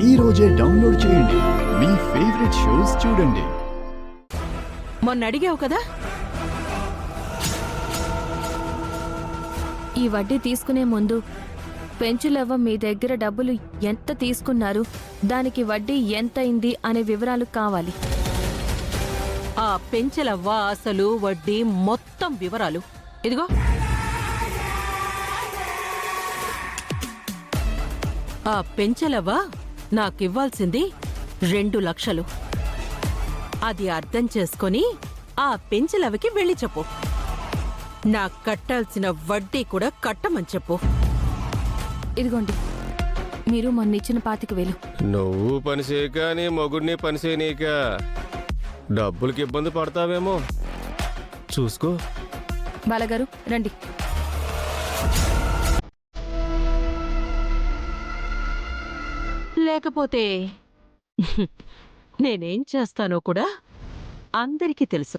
ఈ రోజే డౌన్లోడ్ చేయండి. మీ ఫేవరెట్ షోస్ చూడండి. మొన్న అడిగావు కదా, ఈ వడ్డీ తీసుకునే ముందు పెంచులవ్వ మీ దగ్గర డబ్బులు ఎంత తీసుకున్నారు, దానికి వడ్డీ ఎంతైంది అనే వివరాలు కావాలి. ఆ పెంచలవ్వ అసలు వడ్డీ మొత్తం వివరాలు ఇదిగో. ఆ పెంచలవ్వ నాకివ్వాల్సింది 2 లక్షలు. అది అర్థం చేసుకొని ఆ పెంచలవ్వకి వెళ్ళి చెప్పు. నాకు కట్టాల్సిన వడ్డీ కూడా కట్టమని చెప్పు. ఇదిగోండి, మీరు మొన్నిచ్చిన 25,000. నువ్వు పని చేయక నీ మొగుడిని పని చేయనీక డబ్బులకి ఇబ్బంది పడతావేమో చూసుకో. బాలగారు రండి. లేకపోతే నేనేం చేస్తానో కూడా అందరికీ తెలుసు.